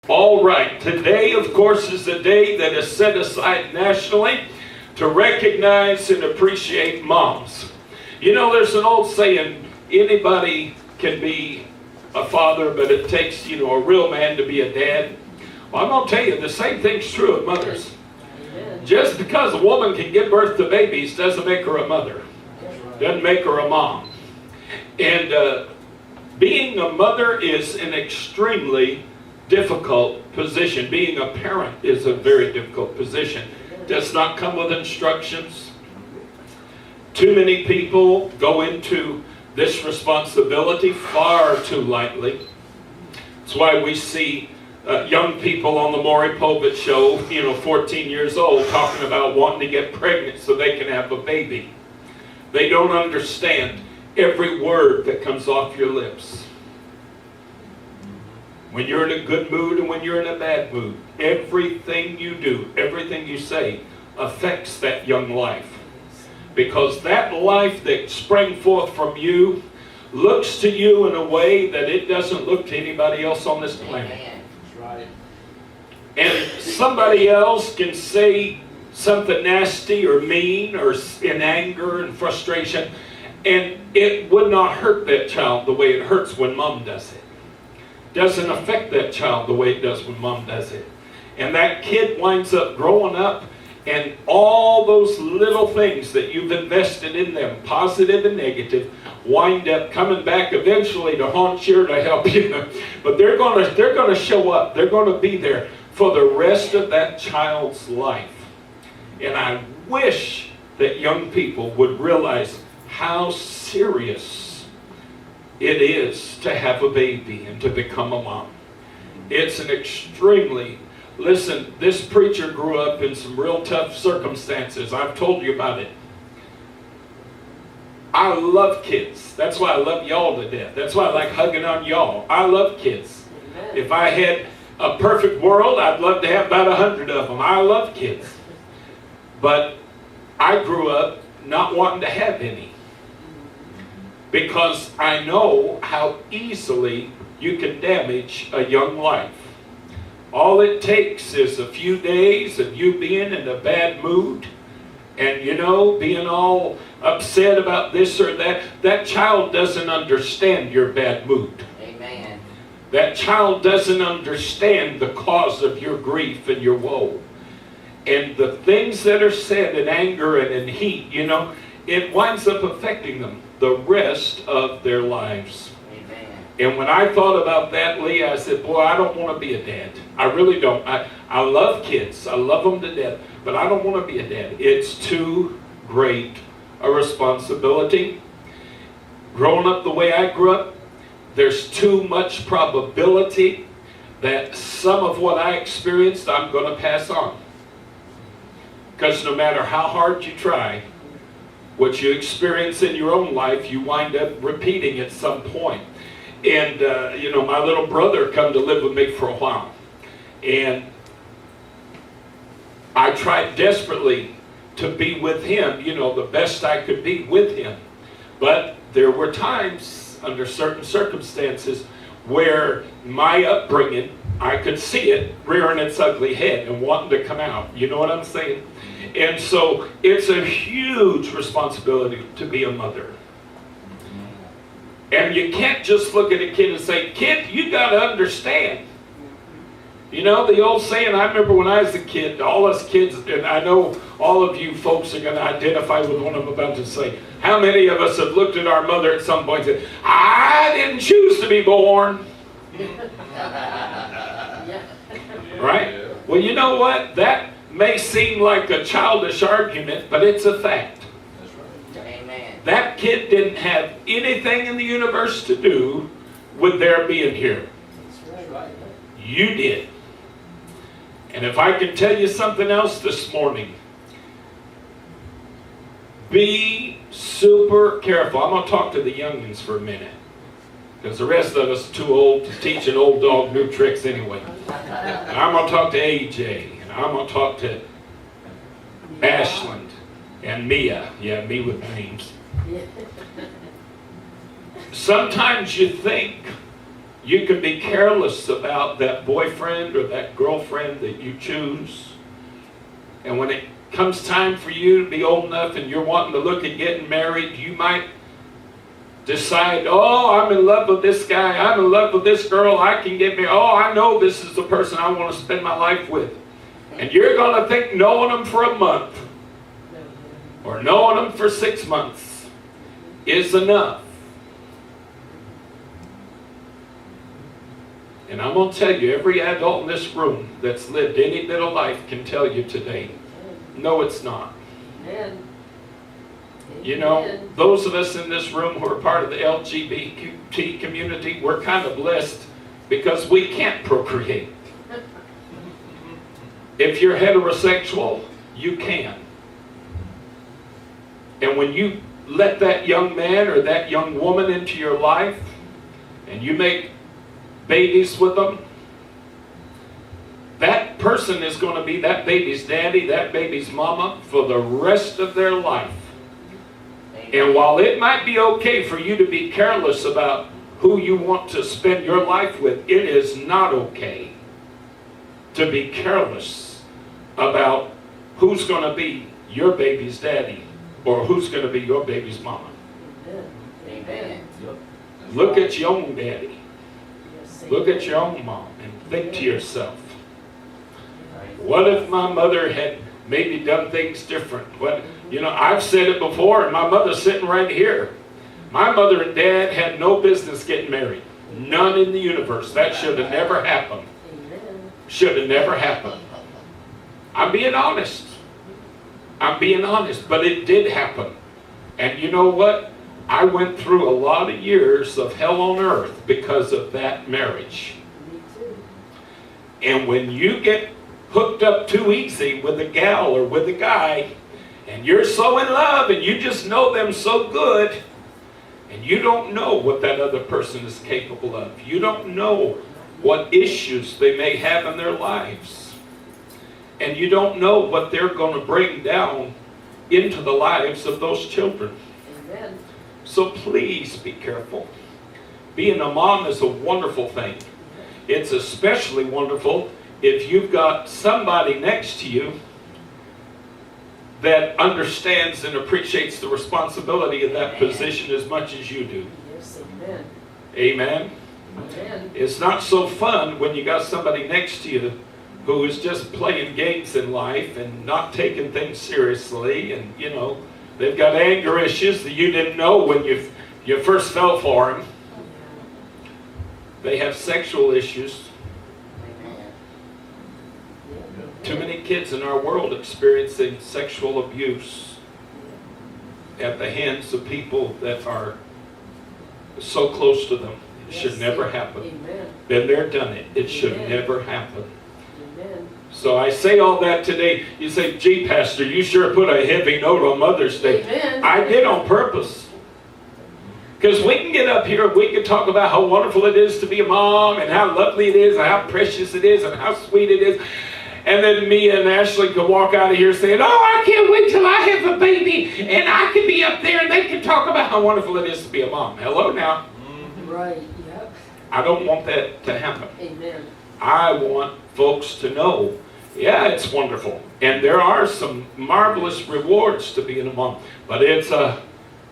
All right, today, of course, is a day that is set aside nationally to recognize and appreciate moms. You know, there's an old saying, anybody can be a father, but it takes, a real man to be a dad. Well, I'm going to tell you, the same thing's true of mothers. Just because a woman can give birth to babies doesn't make her a mother. Doesn't make her a mom. And being a mother is an extremely difficult position. Being a parent is a very difficult position. Does not come with instructions. Too many people go into this responsibility far too lightly. That's why we see young people on the Maury Pulpit show, 14 years old, talking about wanting to get pregnant so they can have a baby. They don't understand every word that comes off your lips. When you're in a good mood and when you're in a bad mood, everything you do, everything you say affects that young life. Because that life that sprang forth from you looks to you in a way that it doesn't look to anybody else on this planet. Amen. That's right. And somebody else can say something nasty or mean or in anger and frustration, and it would not hurt that child the way it hurts when mom does it. Doesn't affect that child the way it does when mom does it. And that kid winds up growing up, and all those little things that you've invested in them, positive and negative, wind up coming back eventually to haunt you or to help you. But they're gonna show up. They're gonna be there for the rest of that child's life. And I wish that young people would realize how serious it is to have a baby and to become a mom. It's an extremely, listen, this preacher grew up in some real tough circumstances. I've told you about it. I love kids. That's why I love y'all to death. That's why I like hugging on y'all. I love kids. Amen. If I had a perfect world, I'd love to have about 100 of them. I love kids. But I grew up not wanting to have any. Because I know how easily you can damage a young life. All it takes is a few days of you being in a bad mood and, being all upset about this or that. That child doesn't understand your bad mood. Amen. That child doesn't understand the cause of your grief and your woe. And the things that are said in anger and in heat, it winds up affecting them the rest of their lives. Amen. And when I thought about that, Lee, I said, boy, I don't want to be a dad. I really don't. I love kids. I love them to death. But I don't want to be a dad. It's too great a responsibility. Growing up the way I grew up, there's too much probability that some of what I experienced, I'm going to pass on. Because no matter how hard you try, what you experience in your own life, you wind up repeating at some point. And, my little brother come to live with me for a while. And I tried desperately to be with him, the best I could be with him. But there were times, under certain circumstances, where my upbringing, I could see it rearing its ugly head and wanting to come out. You know what I'm saying? And so it's a huge responsibility to be a mother. And you can't just look at a kid and say, kid, you got to understand. The old saying, I remember when I was a kid, all us kids, and I know all of you folks are going to identify with what I'm about to say. How many of us have looked at our mother at some point and said, I didn't choose to be born? Right? Well, you know what? That may seem like a childish argument, but it's a fact. That's right. Amen. That kid didn't have anything in the universe to do with their being here. That's right. You did. And if I can tell you something else this morning, be super careful. I'm going to talk to the youngins for a minute, because the rest of us are too old to teach an old dog new tricks anyway. And I'm going to talk to AJ. I'm going to talk to Ashland and Mia. Yeah, me with names. Sometimes you think You can be careless about that boyfriend or that girlfriend that you choose. And when it comes time for you to be old enough and you're wanting to look at getting married, you might decide, oh, I'm in love with this guy, I'm in love with this girl, I can get married. Oh, I know this is the person I want to spend my life with. And you're going to think knowing them for a month or knowing them for 6 months is enough. And I'm going to tell you, every adult in this room that's lived any bit of life can tell you today, no, it's not. Amen. You know, those of us in this room who are part of the LGBT community, we're kind of blessed because we can't procreate. If you're heterosexual, you can. And when you let that young man or that young woman into your life and you make babies with them, that person is going to be that baby's daddy, that baby's mama for the rest of their life. And while it might be okay for you to be careless about who you want to spend your life with, it is not okay to be careless about who's going to be your baby's daddy or who's going to be your baby's mama. Amen. Look at your own daddy. Look at your own mom and think to yourself, what if my mother had maybe done things different? What, you know, I've said it before, and my mother's sitting right here. My mother and dad had no business getting married. None in the universe. That should have never happened. Should have never happened. I'm being honest. I'm being honest, but it did happen. And you know what? I went through a lot of years of hell on earth because of that marriage. Me too. And when you get hooked up too easy with a gal or with a guy, and you're so in love and you just know them so good, and you don't know what that other person is capable of. You don't know what issues they may have in their lives. And you don't know what they're going to bring down into the lives of those children. Amen. So please be careful. Being a mom is a wonderful thing. It's especially wonderful if you've got somebody next to you that understands and appreciates the responsibility of that position as much as you do. Yes, amen. Amen? Amen. It's not so fun when you got somebody next to you who is just playing games in life and not taking things seriously, and you know, they've got anger issues that you didn't know when you first fell for them. They have sexual issues. Too many kids in our world experiencing sexual abuse at the hands of people that are so close to them. It should never happen. Amen. Been there, done it. It should Amen. never happen. Amen. So I say all that today. You say, gee, Pastor, you sure put a heavy note on Mother's Day. Amen. I did on purpose. Because we can get up here and we can talk about how wonderful it is to be a mom and how lovely it is and how precious it is and how sweet it is. And then me and Ashley can walk out of here saying, oh, I can't wait till I have a baby and I can be up there and they can talk about how wonderful it is to be a mom. Hello now. Right, yep. I don't want that to happen. Amen. I want folks to know, yeah, it's wonderful. And there are some marvelous rewards to being a mom. But it's a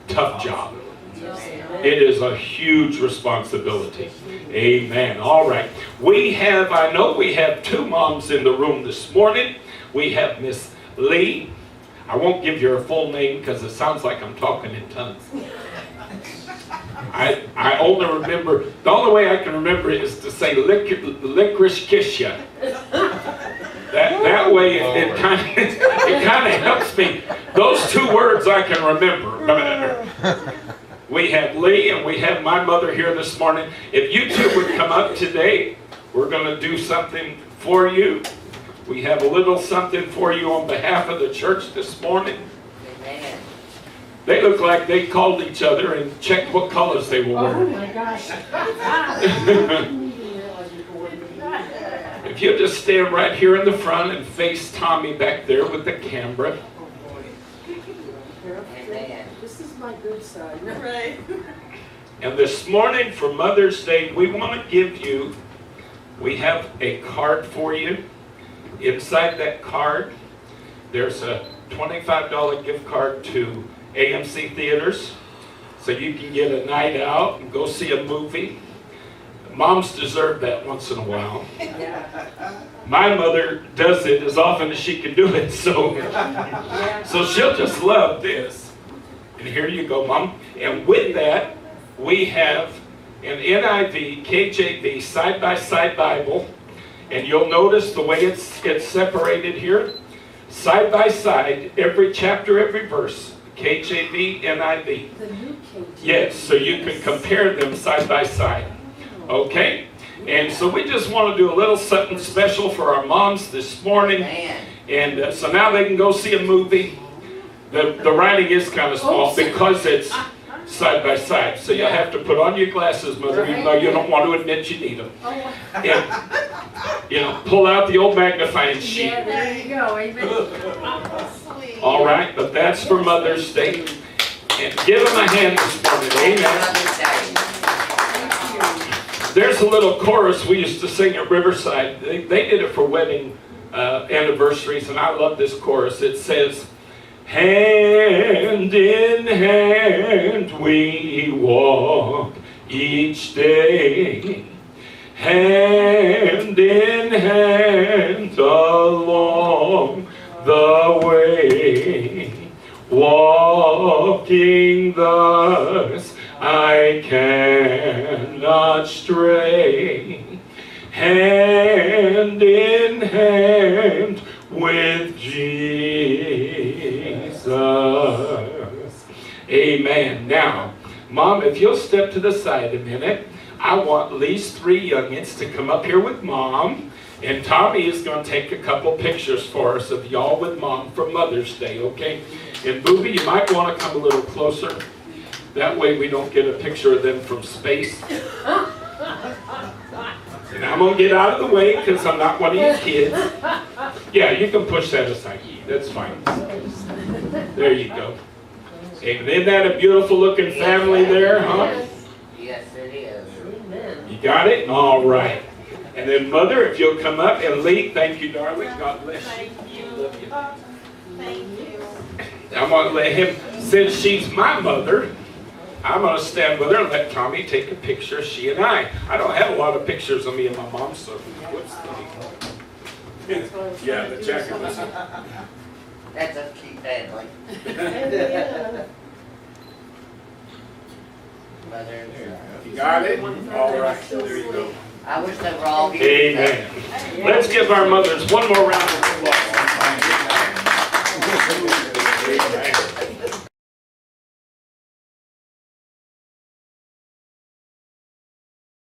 tough job. Yes, amen. It is a huge responsibility. Amen. All right. I know we have two moms in the room this morning. We have Miss Lee. I won't give you her full name because it sounds like I'm talking in tongues. I only remember, the only way I can remember it is to say licorice kiss ya. That way it kind of helps me. Those two words I can remember. We have Lee and we have my mother here this morning. If you two would come up today, we're going to do something for you. We have a little something for you on behalf of the church this morning. Amen. They look like they called each other and checked what colors they were Oh wearing. my gosh. If you'll just stand right here in the front and face Tommy back there with the camera. Amen. This is my good side. Right. And this morning for Mother's Day, we want to give you, we have a card for you. Inside that card, there's a $25 gift card to AMC Theaters. So you can get a night out and go see a movie. Moms deserve that once in a while. My mother does it as often as she can do it, so she'll just love this. And here you go, Mom. And with that, we have an NIV, KJV, side-by-side Bible. And you'll notice the way it's separated here. Side-by-side, every chapter, every verse. KJV, NIV. The new KJV. Yes, so you can compare them side-by-side. Okay? And so we just want to do a little something special for our moms this morning. Man. And so now they can go see a movie. The writing is kind of small because it's side by side. So you'll have to put on your glasses, Mother, even though you don't want to admit you need them. And, pull out the old magnifying sheet. Yeah, there you go. Amen. All right, but that's for Mother's Day. And give them a hand this morning. Amen. There's a little chorus we used to sing at Riverside. They did it for wedding anniversaries, and I love this chorus. It says, hand in hand we walk each day, hand in hand along the way, walking thus I cannot stray, hand in hand with Jesus. Amen. Now, Mom, if you'll step to the side a minute, I want these three youngins to come up here with Mom, and Tommy is going to take a couple pictures for us of y'all with Mom for Mother's Day, okay? And Booby, you might want to come a little closer. That way we don't get a picture of them from space. And I'm going to get out of the way because I'm not one of your kids. Yeah, you can push that aside. That's fine. There you go. Amen. Isn't that a beautiful looking family there, huh? Yes, it is. Amen. You got it? All right. And then Mother, if you'll come up and lead. Thank you, darling. God bless you. Love you. Thank you. I'm going to let him, since she's my mother, I'm going to stand with her and let Tommy take a picture of she and I. I don't have a lot of pictures of me and my mom, so whoops. Yeah, the jacket was... That's a cute family. Amen. Mother and son. You got it? All right. There you go. I wish they were all here. Amen. Let's give our mothers one more round of applause. Amen.